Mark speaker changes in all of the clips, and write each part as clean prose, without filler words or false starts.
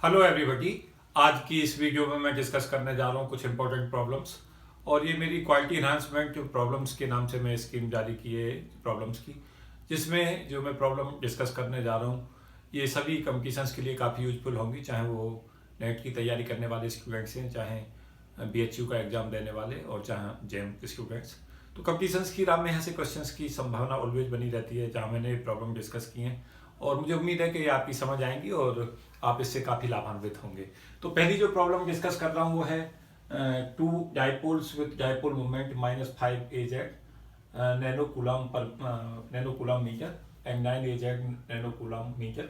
Speaker 1: Hello everybody. आज की इस वीडियो में मैं डिस्कस करने जा रहा हूँ कुछ इंपॉर्टेंट प्रॉब्लम्स। और ये मेरी क्वालिटी इन्हांसमेंट प्रॉब्लम्स के नाम से मैं स्कीम जारी की है प्रॉब्लम्स की, जिसमें जो मैं प्रॉब्लम डिस्कस करने जा रहा हूँ ये सभी कंपटीशंस के लिए काफ़ी यूजफुल होंगी, चाहे वो नेट की तैयारी करने वाले स्टूडेंट्स हैं, चाहे BHU का एग्ज़ाम देने वाले और चाहे जेम के स्टूडेंट्स। तो कंपटीशंस की राह में ऐसे क्वेश्चंस की संभावना ऑलवेज बनी रहती है जहाँ मैंने प्रॉब्लम डिस्कस की हैं, और मुझे उम्मीद है कि ये आपकी समझ आएंगी और आप इससे काफ़ी लाभान्वित होंगे। तो पहली जो प्रॉब्लम डिस्कस कर रहा हूँ वो है two dipoles with dipole moment -5 AZ nano coulomb metre and 9 AZ nano coulomb metre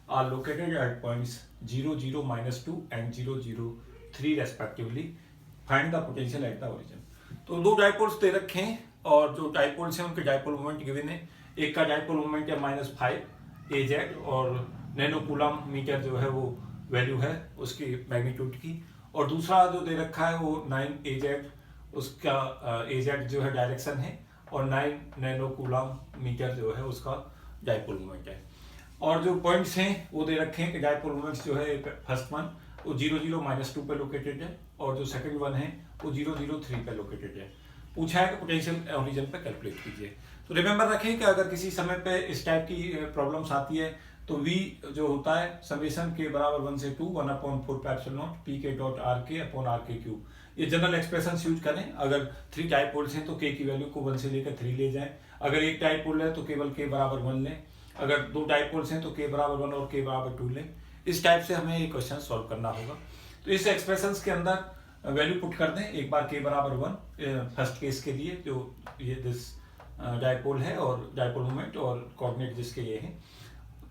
Speaker 1: are located at points 0, 0, -2 and 0, 0, 3 respectively. Find the potential at the origin. तो दो डाइपोल्स दे रखे हैं और जो डाइपोल्स हैं उनके डाइपोल मोमेंट गिवन है। एक का डाइपोल मोमेंट है -5 AZ और नैनो कूलम मीटर जो है वो वैल्यू है उसकी मैग्नीट्यूड की, और दूसरा जो दे रखा है वो 9 AZ, उसका AZ जो है डायरेक्शन है और 9 नैनो कूलम मीटर जो है उसका डाइपोल मोमेंट है। और जो पॉइंट्स हैं वो दे रखे हैं कि डाइपोल मोमेंट्स जो है फर्स्ट वन वो 0, 0, -2 पे लोकेटेड है और जो सेकंड वन है वो 0, 0, 3 पे लोकेटेड है। पूछा है कि पोटेंशियल ओरिजिन पे कैलकुलेट कीजिए। तो रिमेंबर रखें कि अगर किसी समय पे इस टाइप की प्रॉब्लम्स आती है तो V जो होता है समेशन के बराबर 1 से 2 1/4πε0 pk.rk/r³ ये जनरल एक्सप्रेशन यूज करें। अगर 3 डाइपोल्स हैं तो k की वैल्यू को 1 से लेकर 3 ले जाएं। अगर एक डाइपोल है तो केवल k बराबर 1 लें। अगर 2 डाइपोल्स हैं तो k बराबर 1 और k बराबर 2 लें। इस टाइप से हमें ये क्वेश्चन सॉल्व करना होगा। तो इस एक्सप्रेशंस के अंदर वैल्यू पुट कर दें। एक बार k बराबर 1 फर्स्ट केस के लिए जो ये दिस डाइपोल है और डाइपोल मोमेंट और कोऑर्डिनेट जिसके ये हैं,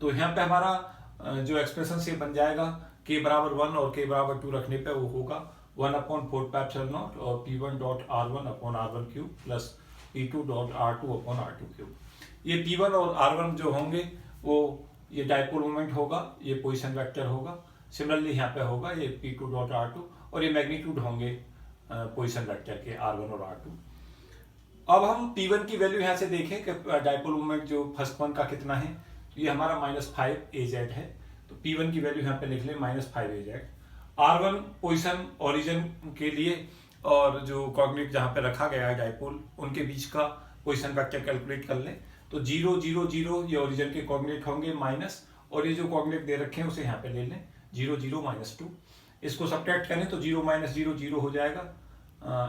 Speaker 1: तो यहाँ पे हमारा जो एक्सप्रेशन से बन जाएगा k बराबर 1 और k बराबर 2 रखने पे वो होगा 1/4πε0 और P1.R1/R1³ प्लस P2.R2/R2³। ये P1 और R1 जो होंगे वो ये डाइपोल मोमेंट होगा, ये पोजीशन वेक्टर होगा। सिमिलरली यहाँ पे होगा ये P2.R2 और ये मैग्नीट्यूड होंगे पोजीशन वेक्टर के R1 और R2। अब हम P1 की वैल्यू यहाँ से देखें कि डाइपोल मोमेंट जो फर्स्ट वन का कितना है, तो ये हमारा -5 AZ है। तो P1 की वैल्यू यहाँ पे लिख लें -5 AZ। R1 पोजीशन ओरिजिन के लिए और जो कोऑर्डिनेट जहाँ पे रखा गया है डाइपोल उनके बीच का पोजीशन वेक्टर कैलकुलेट कर लें। तो 0, 0, 0 ये ओरिजिन के कोऑर्डिनेट होंगे माइनस, और ये जो कोऑर्डिनेट दे रखे हैं उसे यहाँ पे ले लें 0, 0, -2। इसको सब्ट्रैक्ट करें तो 0 - 0 0 हो जाएगा।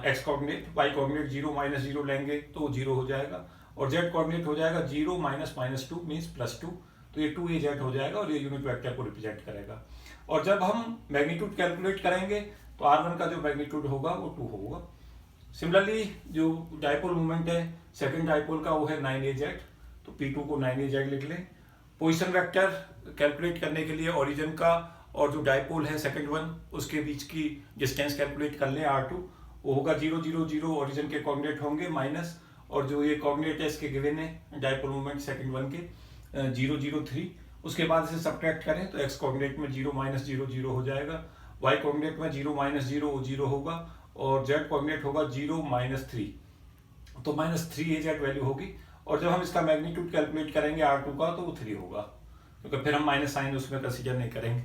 Speaker 1: एक्स कोऑर्डिनेट, वाई कोऑर्डिनेट 0 - 0 लेंगे तो 0 हो जाएगा, और जेड कोऑर्डिनेट हो जाएगा 0 - -2 मीन्स +2, तो ये 2 AZ हो जाएगा और ये यूनिट वेक्टर को रिप्रेजेंट करेगा। और जब हम मैग्नीट्यूड कैलकुलेट करेंगे तो R1 का जो मैग्नीट्यूड होगा वो 2 होगा। सिमिलरली जो डाइपोल मोमेंट है सेकंड डाइपोल का वो है 9 AZ, तो P2 को 9 AZ लिख लें। पोजीशन वेक्टर कैलकुलेट करने के लिए ओरिजिन का और जो डाइपोल है सेकंड वन उसके बीच की डिस्टेंस कैलकुलेट कर लें R2, वो होगा 0, 0, 0 ओरिजिन के कोऑर्डिनेट होंगे माइनस, और जो ये कोऑर्डिनेट है इसके गिवन है डाइपोल मोमेंट सेकंड वन के 0, 0, 3। उसके बाद इसे सब्ट्रैक्ट करें तो एक्स कोऑर्डिनेट में 0 - 0 0 हो जाएगा, वाई कोऑर्डिनेट में 0 - 0 0 होगा, और जेड कोऑर्डिनेट होगा 0 - 3, तो -3 AZ वैल्यू होगी। और जब हम इसका मैग्नीट्यूड कैलकुलेट करेंगे R2 का तो वो 3 होगा, क्योंकि फिर हम माइनस साइन उसमें कंसीडर नहीं करेंगे।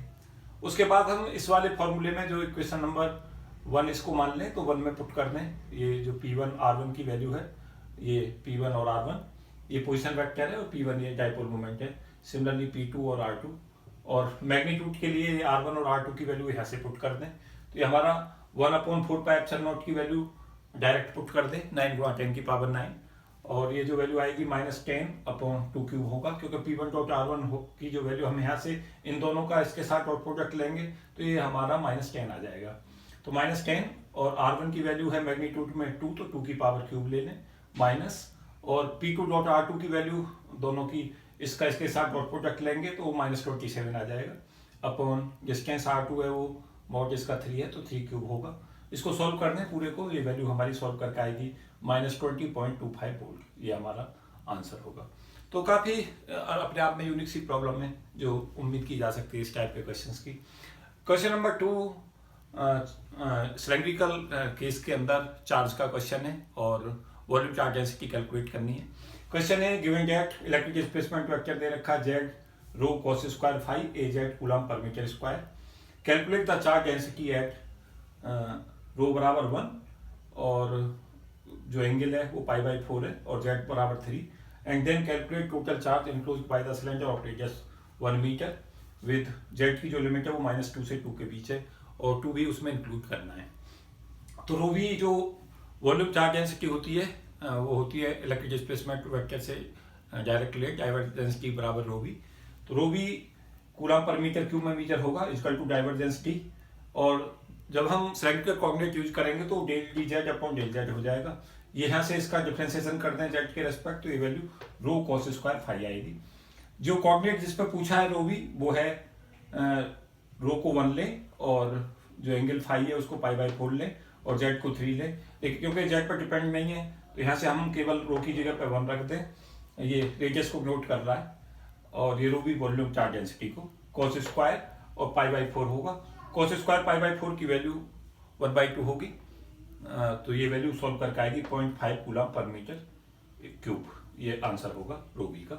Speaker 1: उसके बाद हम इस वाले फॉर्मूले में जो इक्वेशन नंबर 1 इसको मान लें तो 1 में पुट कर दें। ये जो P1 R1 की वैल्यू है, ये P1 और R1 ये पोजीशन वेक्टर है और P1 ये डाइपोल मोमेंट है। सिमिलरली P2 और R2, और मैग्नीट्यूड के लिए ये R1 और R2 की वैल्यू यहाँ से पुट कर दें। तो ये हमारा 1/4πε0 की वैल्यू डायरेक्ट पुट कर दें 9 × 10⁹9, और ये जो वैल्यू आएगी -10/2³ होगा, क्योंकि P1.R1 की जो वैल्यू हम यहाँ से इन दोनों का इसके साथ डॉट प्रोडक्ट लेंगे तो ये हमारा -10 आ जाएगा। तो -10, और R1 की वैल्यू है मैग्नीट्यूड में 2, तो 2³ ले लें माइनस, और P2.R2 की वैल्यू दोनों की इसका इसके साथ डॉट प्रोडक्ट लेंगे तो वो -27 आ जाएगा अपॉन डिस्टेंस R2 है वो मॉड इसका 3 है तो 3³ होगा। इसको सॉल्व करने पूरे को, ये वैल्यू हमारी सॉल्व करके आएगी -20.25 वोल्ट। ये हमारा आंसर होगा। तो काफ़ी अपने आप में यूनिक सी प्रॉब्लम है जो उम्मीद की जा सकती है इस टाइप के क्वेश्चंस की। क्वेश्चन नंबर 2 सिलेंड्रिकल केस के अंदर चार्ज का क्वेश्चन है और वॉल्यूम चार्ज डेंसिटी कैलकुलेट करनी है। क्वेश्चन है given that electric displacement vector दे रखा z rho cos² 5 AZ coulomb per metre square. Calculate the charge density at rho बराबर 1 और जो एंगल है वो π/4 है और z बराबर 3 and then calculate total charge enclosed by the cylinder of radius 1 metre with z की जो लिमिट है वो -2 से 2 के बीच है और 2 भी उसमें इंक्लूड करना है। तो रो वी जो वॉल्यूम चार्ज डेंसिटी होती है वो होती है इलेक्ट्रिक डिस्प्लेसमेंट वेक्टर से डायरेक्ट रिलेट डाइवर्जेंस डेंसिटी बराबर रो वी। तो rho V coulomb per metre cube में मीटर होगा इक्वल टू डाइवर्जेंस डी और जब हम सिलेंडर कोऑर्डिनेट यूज करेंगे तो del D Z upon del Z हो जाएगा। ये यहाँ से इसका डिफरेंशिएशन कर दें जेड के रेस्पेक्ट तो ये value rho cos square phi आएगी। जो कोऑर्डिनेट जिस पर पूछा है रो वी वो है रो को 1 ले और जो एंगल फाई है उसको π/4 ले और जेड को 3 ले, लेकिन क्योंकि जेड पर डिपेंड नहीं है तो यहाँ से हम केवल रो की जगह पर 1 रख दें। ये रेडियस को नोट कर रहा है और ये रो भी वॉल्यूम चार्ज डेंसिटी को कॉस स्क्वायर और π/4 होगा। कॉस स्क्वायर π/4 की वैल्यू 1/2 होगी तो ये वैल्यू सॉल्व करके आएगी 0.5 कूलम पर मीटर क्यूब। ये आंसर होगा रो वी का।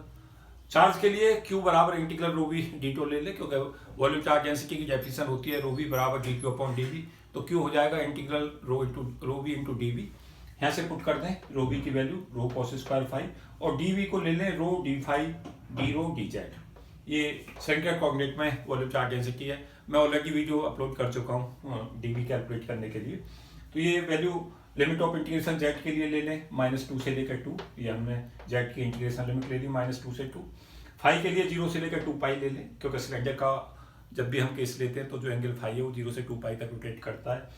Speaker 1: चार्ज के लिए क्यू बराबर integral rho v d tau ले ले क्योंकि वॉल्यूम चार्ज डेंसिटी की डेफिनेशन होती है रो वी बराबर d q upon d v. तो क्यू हो जाएगा integral rho we into d v. यहाँ से पुट कर दें रो वी की value rho cos square phi और डी वी को ले लें rho d phi d rho d z. ये सेंट्रल कोऑर्डिनेट में वॉल्यूम चार्ज डेंसिटी है। मैं ऑलरेडी वीडियो अपलोड कर चुका हूँ डी वी कैलकुलेट करने के लिए। तो ये value limit of integration Z के लिए ले लें -2 से लेकर 2। ये हमने जेड की इंटीग्रेशन लिमिट ले ली -2 से 2। फाई के लिए 0 से लेकर 2 पाई ले लें क्योंकि सिलेंडर का जब भी हम केस लेते हैं तो जो एंगल फाई है वो 0 से 2 पाई तक रोटेट करता है।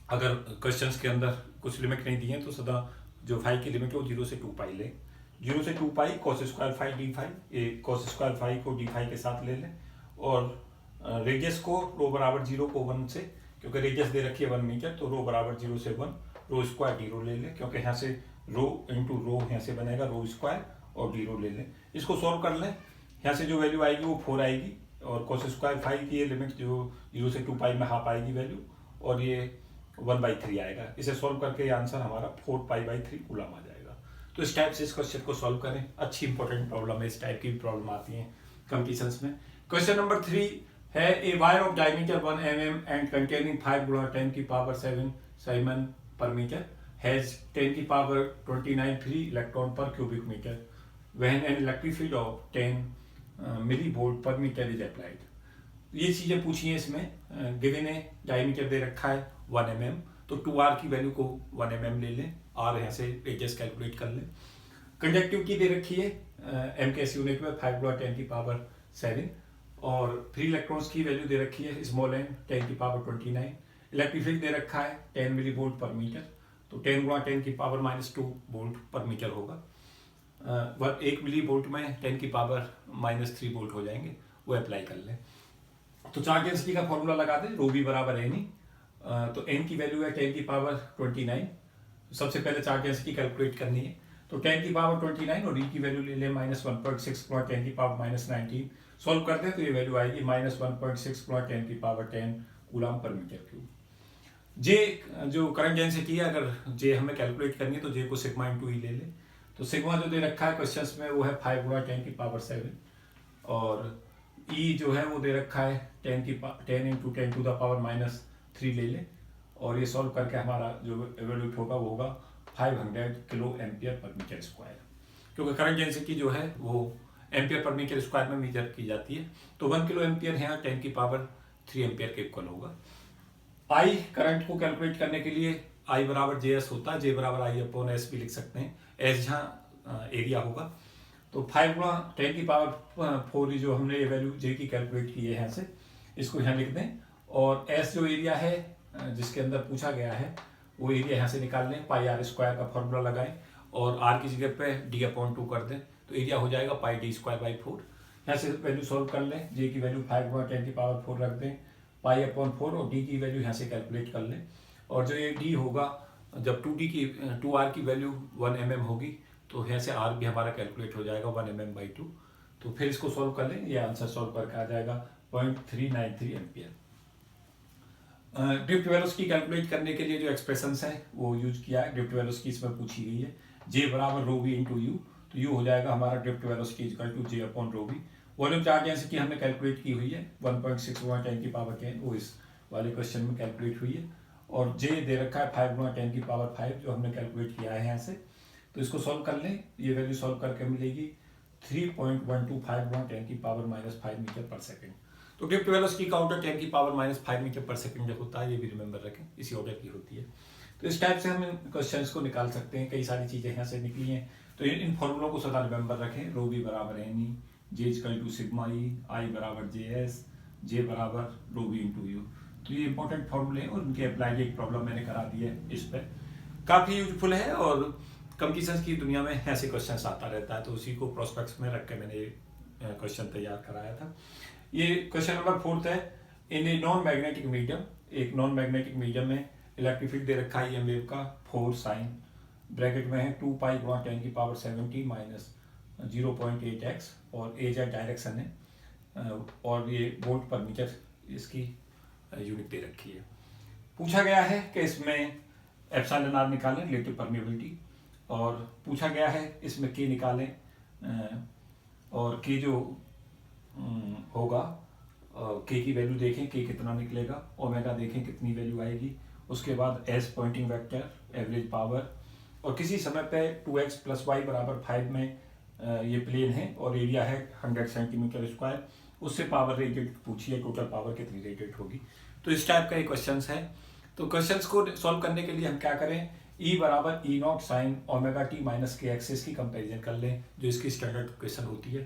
Speaker 1: अगर क्वेश्चंस के अंदर कुछ लिमिट नहीं दी है तो सदा जो फाई की लिमिट है वो 0 से 2 पाई लें। 0 से 2 pi cos square phi d phi, ये कॉस स्क्वायर फाई को डी फाई के साथ ले लें और रेडियस को रो बराबर 0 को 1 से, क्योंकि रेडियस दे रखी है 1 मीटर तो रो बराबर 0 से 1 रो स्क्वायर डी रो ले लें क्योंकि यहाँ से रो इंटू रो यहाँ से बनेगा रो स्क्वायर और डी रो ले लें। इसको सॉल्व कर लें। यहाँ से जो वैल्यू आएगी वो 4 आएगी और कॉस स्क्वायर फाई की ये लिमिट जो 0 से 2 पाई में हाफ आएगी वैल्यू और ये 1/3 आएगा। इसे सॉल्व करके ये आंसर हमारा 4π/3 कूलम आ जाएगा। तो इस टाइप से इस क्वेश्चन को सॉल्व करें। अच्छी इंपॉर्टेंट प्रॉब्लम है, इस टाइप की भी प्रॉब्लम आती है कंपटीशंस में। क्वेश्चन नंबर 3 है a wire of diameter 1 mm and containing 5 × 10⁻7 siemens per metre has 10⁻29 free electron per cubic metre when an electric field of 10 millivolt per metre is applied. ये चीजें पूछी हैं इसमें। गिवन है डायमीटर दे रखा है 1 mm तो 2r की वैल्यू को 1 mm ले लें, r यहाँ से रेडियस कैलकुलेट कर लें। कंडक्टिविटी दे रखी है m के यूनिट में 5 × 10⁻7 और फ्री इलेक्ट्रॉन्स की वैल्यू दे रखी है स्मॉल n 10⁻29। इलेक्ट्रिक फील्ड दे रखा है 10 मिलीवोल्ट पर मीटर तो 10 × 10⁻2 वोल्ट पर मीटर होगा। 1 मिलीवोल्ट में 10⁻³ वोल्ट हो जाएंगे, वो अप्लाई कर लें। तो चार्ज डेंसिटी का फॉर्मूला लगा दें रो वी बराबर एन ई। तो एन की वैल्यू है 10⁻29। सबसे पहले चार्ज डेंसिटी कैलकुलेट करनी है तो 10⁻29 और ई की वैल्यू ले लें -1.6 × 10⁻19। सॉल्व करते हैं तो ये वैल्यू आएगी -1.6 × 10⁻10 कूलम पर मीटर क्यूब। जे जो करंट डेंसिटी है अगर जे हमें कैलकुलेट करनी है तो जे को सिग्मा इंटू ई ले लें। तो सिग्मा जो दे रखा है क्वेश्चंस में वो है 5 × 10⁻7 और ई जो है वो दे रखा है 10 × 10⁻³ ले लें और ये सॉल्व करके हमारा जो वैल्यू होगा वो होगा 500 kilo ampere per metre square, क्योंकि करंट डेंसिटी जो है वो एम्पियर पर मीटर स्क्वायर में मेजर की जाती है। तो 1 किलो एम्पियर यहाँ 10⁻³ एम्पियर के इक्वल होगा। आई करंट को कैलकुलेट करने के लिए आई बराबर JS होता है, J बराबर I/S भी लिख सकते हैं। S जहाँ एरिया होगा तो 5 × 10⁻4 जो हमने ये वैल्यू J की कैलकुलेट की है यहाँ से इसको यहाँ लिख दें और S जो एरिया है जिसके अंदर पूछा गया है वो एरिया यहाँ से निकाल लें। πr² का फॉर्मूला लगाएं और r की जगह पे d/2 कर दें तो एरिया हो जाएगा πd²/4। यहाँ से वैल्यू सॉल्व कर लें। J की वैल्यू 5 × 10⁻4 रख दें π/4 और d की वैल्यू यहाँ से कैलकुलेट कर लें और जो ये d होगा जब 2r की वैल्यू 1 mm होगी तो यहाँ से r भी हमारा कैलकुलेट हो जाएगा 1 mm/2। तो फिर इसको सॉल्व कर लें, ये आंसर सॉल्व करके आ जाएगा 0.393 एम्पियर। ड्रिफ्ट वेलोसिटी कैलकुलेट करने के लिए जो एक्सप्रेशंस हैं वो यूज किया है। ड्रिफ्ट वेलोसिटी इसमें पूछी गई है J बराबर रो वी इंटू यू, तो यू हो जाएगा हमारा ड्रिफ्ट वेलोसिटी इक्वल टू J/रो वी वॉल्यूम चार्ज डेंसिटी हमने कैलकुलेट की हुई है 1.6 10 की पावर 10, वो इस वाले क्वेश्चन में कैलकुलेट हुई है। और जे दे रखा है 5 10 की पावर 5 जो हमने कैलकुलेट किया है यहाँ से। तो इसको सॉल्व कर लें, ये वैल्यू सॉल्व करके मिलेगी 3.125 10 की पावर -5 मीटर पर सेकेंड। तो गिफ्ट वेलोसिटी का ऑर्डर 10 की पावर -5 मीटर पर सेकेंड जब होता है, ये भी रिमेंबर रखें, इसी ऑर्डर की होती है। तो इस टाइप से हम इन क्वेश्चंस को निकाल सकते हैं। कई सारी चीज़ें यहाँ से निकली हैं, तो इन फॉर्मूलों को सदा रिमेंबर रखें। रो बी बराबर N E, J equal to sigma E, I बराबर जे एस, जे बराबर रो बी इंटू यू। तो ये इंपॉर्टेंट फॉर्मूले हैं और उनके अप्लाई एक प्रॉब्लम मैंने करा दी है इस पर। काफ़ी यूजफुल है और कंपटीशंस की दुनिया में ऐसे क्वेश्चन आता रहता है, तो उसी को प्रोस्पेक्ट्स में रख के मैंने क्वेश्चन तैयार कराया था। ये क्वेश्चन नंबर 4 है। इन ए नॉन मैग्नेटिक मीडियम, एक नॉन मैग्नेटिक मीडियम में इलेक्ट्रिक फील्ड दे रखा है वेव का 4 साइन, ब्रैकेट में है 2 पाई गुणा 10 की पावर 70 माइनस 0.8x, और ए जेड डायरेक्शन है, और ये वोल्ट पर मीटर इसकी यूनिट दे रखी है। पूछा गया है कि इसमें एप्सिलॉन आर निकालें, रिलेटिव परमिएबिलिटी, और पूछा गया है इसमें के निकालें, और के जो होगा के की वैल्यू देखें, के कितना निकलेगा, ओमेगा देखें कितनी वैल्यू आएगी, उसके बाद S Poynting vector, average power, और किसी समय पे 2x + y बराबर 5 में ये प्लेन है और एरिया है 100 सेंटीमीटर स्क्वायर, उससे पावर रेटेड पूछिए, टोटल पावर कितनी रेटेड होगी। तो इस टाइप का ये क्वेश्चंस है। तो क्वेश्चंस को सॉल्व करने के लिए हम क्या करें, E बराबर E0 sign omega T minus के एक्सिस की कंपेरिजन कर लें, जो इसकी स्टैंडर्ड क्वेश्चन होती है।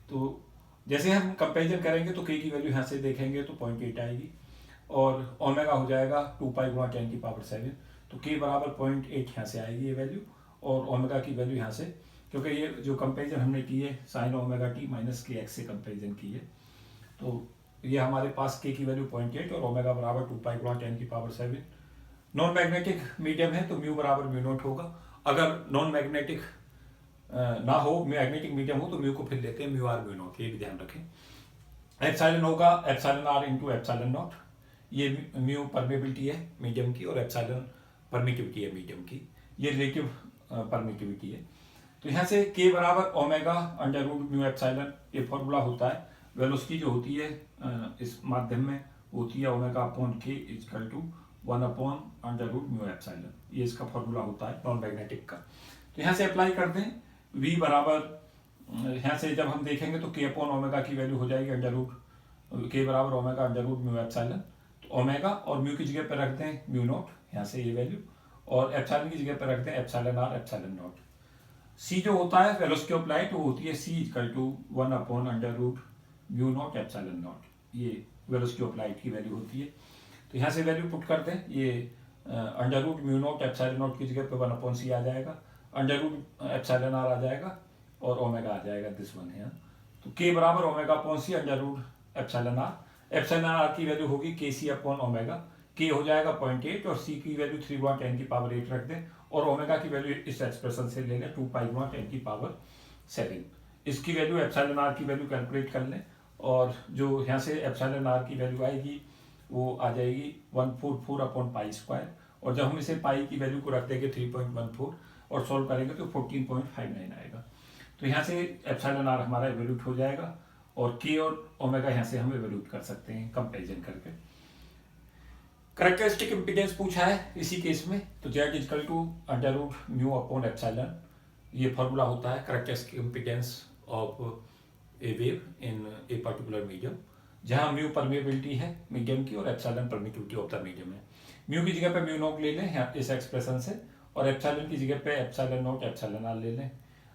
Speaker 1: तो जैसे हम कंपेरिजन करेंगे तो के की वैल्यू यहाँ से देखेंगे तो 0.8 आएगी, और ओमेगा हो जाएगा 2 पाई गुणा 10 की पावर 7, तो के बराबर 0.8 यहाँ से आएगी ये वैल्यू, और ओमेगा की वैल्यू यहाँ से, क्योंकि ये जो कंपेरिजन हमने की है sign omega T minus K X से कंपेरिजन की है, तो ये हमारे पास के की वैल्यू 0.8 और ओमेगा बराबर 2 पाई गुणा 10 की पावर 7। नॉन मैग्नेटिक मीडियम है तो म्यू बराबर म्यू नॉट होगा। अगर नॉन मैग्नेटिक ना हो, मैग्नेटिक मीडियम हो, तो म्यू को फिर लेते हैं म्यू आर म्यू नॉट, ये भी ध्यान रखें। एप्सिलॉन होगा epsilon r into epsilon naught, ये म्यू परमेबिलिटी है मीडियम की और एप्सिलॉन परमिटिविटी है मीडियम की, ये रिलेटिव परमिटिविटी है। तो यहाँ से के बराबर omega under root mu epsilon, ये फॉर्मूला होता है। वेलोसिटी जो होती है इस माध्यम में होती है omega upon k equal to 1 upon under root mu epsilon, ये इसका फॉर्मूला होता है नॉन मैग्नेटिक का। तो यहाँ से अप्लाई कर दें, v बराबर यहाँ से जब हम देखेंगे तो के अपॉन ओमेगा की वैल्यू हो जाएगी अंडर रूट, के बराबर omega under root mu epsilon, तो ओमेगा और म्यू की जगह पर रख दें म्यू नॉट, यहाँ से ये वैल्यू, और एप्सिलॉन की जगह पर रख दें epsilon r epsilon naught. c जो होता है वेलोसिटी ऑफ लाइट, वो होती है c equal to 1 upon under root mu naught epsilon naught, ये वेलोसिटी ऑफ लाइट की वैल्यू होती है। तो यहाँ से वैल्यू पुट कर दें, ये under root mu naught epsilon naught की जगह पे 1 अपॉन c आ जाएगा, अंडर रूट एप्सिलॉन आर आ जाएगा, और ओमेगा आ जाएगा, दिस वन है। तो k बराबर omega upon c under root epsilon r की वैल्यू होगी के सी अपॉन ओमेगा, k हो जाएगा 0.8 और c की वैल्यू 3 गुणा 10 की पावर 8 रख दें, और ओमेगा की वैल्यू इस एक्सप्रेशन से ले लें 2 पाई गुणा 10 की पावर 7। इसकी वैल्यू एप्सिलॉन आर की वैल्यू कैलकुलेट कर लें, और जो यहाँ से एप्सिलॉन आर की वैल्यू आएगी वो आ जाएगी 144 अपॉन पाई स्क्वायर, और जब हम इसे पाई की वैल्यू को रख देंगे 3.14 और सॉल्व करेंगे तो 14.59 आएगा। तो यहाँ से एप्सिलॉन आर हमारा एवोल्यूट हो जाएगा, और के और ओमेगा यहाँ से हम एवोल्यूट कर सकते हैं कंपेरिजन करके। कैरेक्टरिस्टिक इम्पीडेंस पूछा है इसी केस में, तो z equal to under root mu upon epsilon, ये फॉर्मूला होता है characteristic impedance of a wave in a particular medium, जहाँ म्यू परमिएबिलिटी है मीडियम की और epsilon permittivity of the medium है। म्यू की जगह पे म्यू नॉट ले लें यहाँ इस एक्सप्रेशन से, और एप्सिलॉन की जगह पे एप्सिलॉन नॉट एप्सिलॉन आर ले लें।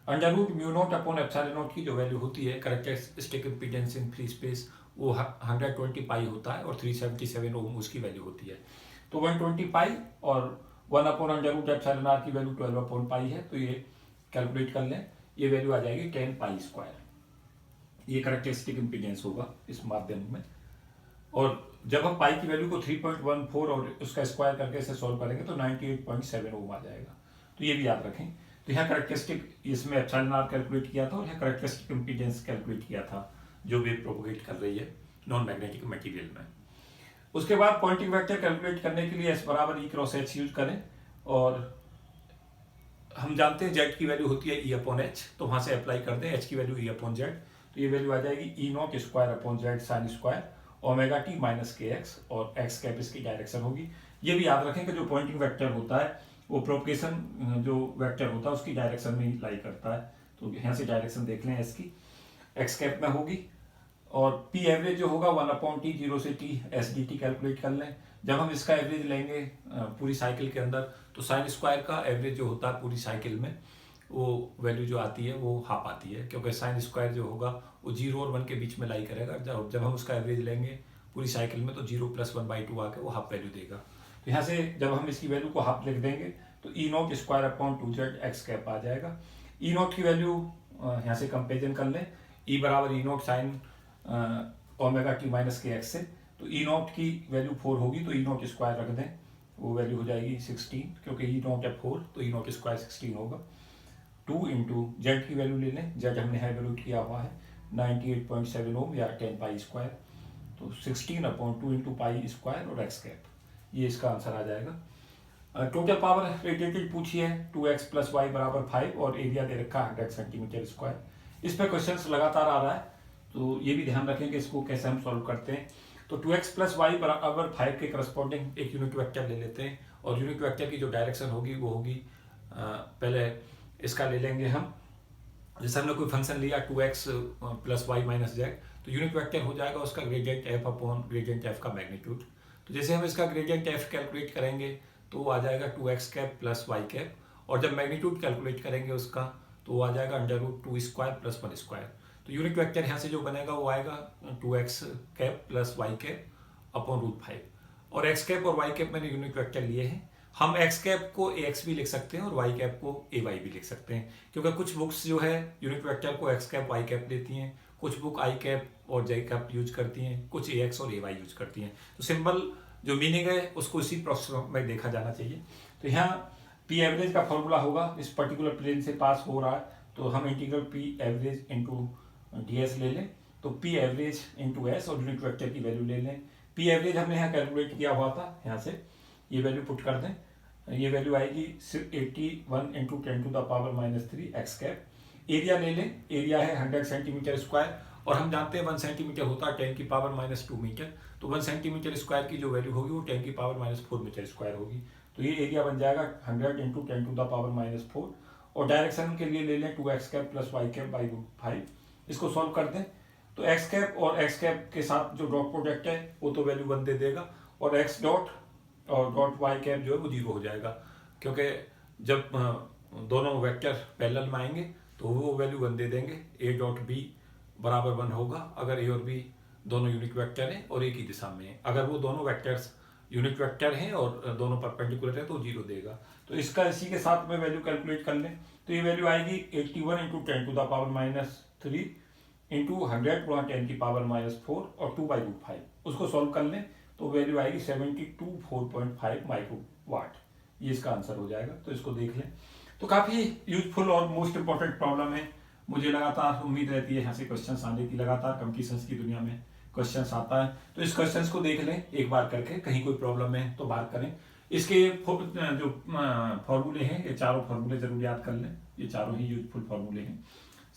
Speaker 1: Under root mu naught upon epsilon naught की जो वैल्यू होती है characteristic impedance in free space, वो 120 पाई होता है, और 377 ओम उसकी वैल्यू होती है। तो 120 पाई और 1 upon under root epsilon r की वैल्यू 12 अपॉन पाई है, तो ये कैलकुलेट कर लें, ये वैल्यू आ जाएगी 10 पाई स्क्वायर, ये कैरेक्टरिस्टिक इम्पीडेंस होगा इस माध्यम में। और जब हम पाई की वैल्यू को 3.14 और उसका स्क्वायर करके इसे सॉल्व करेंगे तो 98.7 ओम आ जाएगा, तो ये भी याद रखें। तो यहाँ कैरेक्टरिस्टिक, इसमें एप्सिलॉन आर कैलकुलेट किया था और यहाँ कैरेक्टरिस्टिक इम्पीडेंस कैलकुलेट किया था जो वेव प्रोपोगेट कर रही है नॉन मैग्नेटिक मटेरियल में। उसके बाद पॉइंटिंग वेक्टर कैलकुलेट करने के लिए एस बराबर ई क्रॉस एच यूज करें, और हम जानते हैं जेड की वैल्यू होती है ई अपॉन एच, तो वहाँ से अप्लाई कर दें एच की वैल्यू ई अपॉन जेड, तो ये वैल्यू आ जाएगी E naught square upon Z sine square omega T minus K X, और एक्स कैप इसकी डायरेक्शन होगी। ये भी याद रखें कि जो पॉइंटिंग वेक्टर होता है वो प्रोपगेशन जो वेक्टर होता है उसकी डायरेक्शन में ही लाई करता है। तो यहाँ से डायरेक्शन देख लें इसकी, एक्स कैप में होगी, और पी एवरेज जो होगा 1/t 0 से t S D T calculate कर लें। जब हम इसका एवरेज लेंगे पूरी साइकिल के अंदर, तो साइन स्क्वायर का एवरेज जो होता है पूरी साइकिल में, वो वैल्यू जो आती है वो हाफ आती है, क्योंकि साइन स्क्वायर जो होगा वो 0 और 1 के बीच में लाई करेगा। जब हम उसका एवरेज लेंगे पूरी साइकिल में, तो 0 + 1/2 आके वो हाफ वैल्यू देगा। तो यहाँ से जब हम इसकी वैल्यू को हाफ लिख देंगे तो E naught square upon 2z X cap आ जाएगा। ई नॉट की वैल्यू यहाँ से कंपेरिजन कर लें, ई बराबर E naught sine omega T minus K X से, तो ई नॉट की वैल्यू 4 होगी, तो ई नॉट स्क्वायर रख दें, वो वैल्यू हो जाएगी 16, क्योंकि ई नॉट है 4 तो ई नॉट स्क्वायर 16 होगा। 2 इंटू जेड की वैल्यू ले लें, जेड हमने हाइवैल्यूट किया हुआ है 98.7 ओम या 10 पाई स्क्वायर, तो 16/2 इंटू पाई स्क्वायर और एक्स कैप, ये इसका आंसर आ जाएगा। टोटल पावर रेडिएटेड पूछी है 2x + y = 5 और एरिया दे रखा 100 सेंटीमीटर स्क्वायर। इस पर क्वेश्चंस लगातार आ रहा है, तो ये भी ध्यान रखें कि इसको कैसे हम सॉल्व करते हैं। तो 2x + y = 5 के करस्पॉन्डिंग एक यूनिट वेक्टर ले लेते हैं, और यूनिट वेक्टर की जो डायरेक्शन होगी वो होगी, पहले इसका ले लेंगे हम, जैसे हमने कोई फंक्शन लिया 2x + y - z, तो यूनिट वेक्टर हो जाएगा उसका gradient f upon gradient f का मैग्नीट्यूड। तो जैसे हम इसका ग्रेडियंट f कैलकुलेट करेंगे तो वो आ जाएगा 2x कैप + y कैप, और जब मैग्नीट्यूड कैलकुलेट करेंगे उसका तो वो आ जाएगा √2² + 1 स्क्वायर। तो यूनिट वेक्टर यहाँ से जो बनेगा वो आएगा 2x cap + y cap upon √5, और x कैप और y कैप मैंने यूनिट वेक्टर लिए हैं। हम x कैप को ax भी लिख सकते हैं और y कैप को ay भी लिख सकते हैं, क्योंकि कुछ बुक्स जो है यूनिट वेक्टर को x कैप y कैप लेती हैं, कुछ बुक i कैप और j कैप यूज करती हैं, कुछ ax और ay यूज करती हैं। तो सिंबल जो मीनिंग है उसको इसी प्रोसेस में देखा जाना चाहिए। तो यहाँ पी एवरेज का फॉर्मूला होगा, इस पर्टिकुलर प्लेन से पास हो रहा है, तो हम integral P average into D S ले लें, तो पी एवरेज इंटू एस और यूनिट वेक्टर की वैल्यू ले लें। पी एवरेज हमने यहाँ कैलकुलेट किया हुआ था, यहाँ से ये वैल्यू पुट कर दें, ये वैल्यू आएगी 81 इंटू 10⁻³ एक्स कैप। एरिया ले लें, एरिया है 100 सेंटीमीटर स्क्वायर, और हम जानते हैं 1 सेंटीमीटर होता है 10⁻² मीटर, तो 1 सेंटीमीटर स्क्वायर की जो वैल्यू होगी वो 10⁻⁴ मीटर स्क्वायर होगी। तो ये एरिया बन जाएगा 100 इंटू 10⁻⁴, और डायरेक्शन के लिए ले लें 2x cap + y cap by √5। इसको सॉल्व कर दें, तो x कैप और x कैप के साथ जो डॉट प्रोडक्ट है वो तो वैल्यू 1 दे देगा, और x डॉट और डॉट y कैप जो है वो 0 हो जाएगा, क्योंकि जब दोनों वेक्टर पैरेलल में आएंगे तो वो वैल्यू 1 दे देंगे। a डॉट b बराबर 1 होगा अगर a और b दोनों यूनिट वेक्टर हैं और एक ही दिशा में है। अगर वो दोनों वेक्टर्स यूनिट वेक्टर हैं और दोनों परपेंडिकुलर है तो 0 देगा। तो इसका इसी के साथ में वैल्यू कैलकुलेट कर लें, तो ये वैल्यू आएगी 81 इंटू 10⁻³ इंटू 100 गुणा 10⁻⁴ और 2/√5। उसको सॉल्व कर लें तो वैल्यू आएगी 72.4 माइक्रोवाट, ये इसका आंसर हो जाएगा। तो इसको देख लें, तो काफ़ी यूजफुल और मोस्ट इंपॉर्टेंट प्रॉब्लम है। मुझे लगातार उम्मीद रहती है यहाँ से क्वेश्चंस आने की, लगातार कंपटीशंस की दुनिया में क्वेश्चंस आता है, तो इस क्वेश्चंस को देख लें एक बार करके, कहीं कोई प्रॉब्लम है तो बात करें। इसके जो फॉर्मूले हैं, ये चारों फॉर्मूले जरूर याद कर लें, ये चारों ही यूजफुल फॉर्मूले हैं।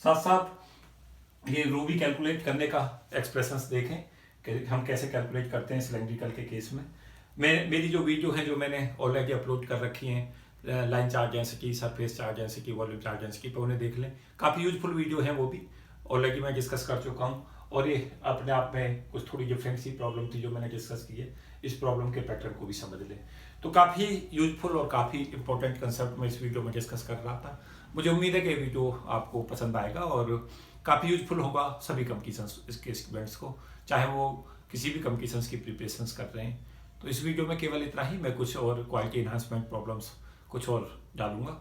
Speaker 1: साथ साथ ये रो भी कैलकुलेट करने का एक्सप्रेशंस देखें कि हम कैसे कैलकुलेट करते हैं सिलेंड्रिकल के केस में। मेरी जो वीडियो है जो मैंने ऑलरेडी अपलोड कर रखी हैं, line charge density, surface charge density, volume charge density पे, उन्हें देख लें। काफ़ी यूजफुल वीडियो है, वो भी ऑलरेडी मैं डिस्कस कर चुका हूँ, और ये अपने आप में कुछ थोड़ी डिफरेंट सी प्रॉब्लम थी जो मैंने डिस्कस की है, इस प्रॉब्लम के पैटर्न को भी समझ लें। तो काफ़ी यूजफुल और काफ़ी इंपॉर्टेंट कंसेप्ट मैं इस वीडियो में डिस्कस कर रहा था। मुझे उम्मीद है कि वीडियो आपको पसंद आएगा और काफ़ी यूजफुल होगा सभी कंपटीशंस इसके स्टूडेंट्स को, चाहे वो किसी भी कंपटीशंस की प्रिपरेशंस कर रहे हैं। तो इस वीडियो में केवल इतना ही, मैं कुछ और क्वालिटी इन्हांसमेंट प्रॉब्लम्स कुछ और डालूंगा,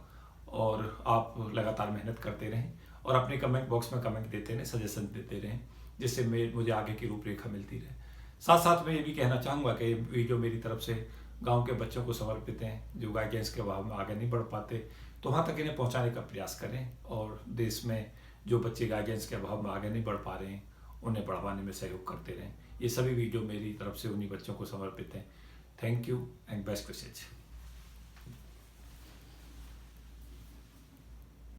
Speaker 1: और आप लगातार मेहनत करते रहें और अपने कमेंट बॉक्स में कमेंट देते रहें, सजेशन देते रहें, जिससे मुझे आगे की रूपरेखा मिलती रहे। साथ साथ मैं ये भी कहना चाहूँगा कि वीडियो मेरी तरफ से गांव के बच्चों को समर्पित हैं जो गाइडेंस के अभाव में आगे नहीं बढ़ पाते, तो वहाँ तक इन्हें पहुँचाने का प्रयास करें, और देश में जो बच्चे गाइडेंस के अभाव में आगे नहीं बढ़ पा रहे हैं उन्हें बढ़वाने में सहयोग करते रहें। ये सभी वीडियो मेरी तरफ से उन्हीं बच्चों को समर्पित हैं। Thank you and best wishes.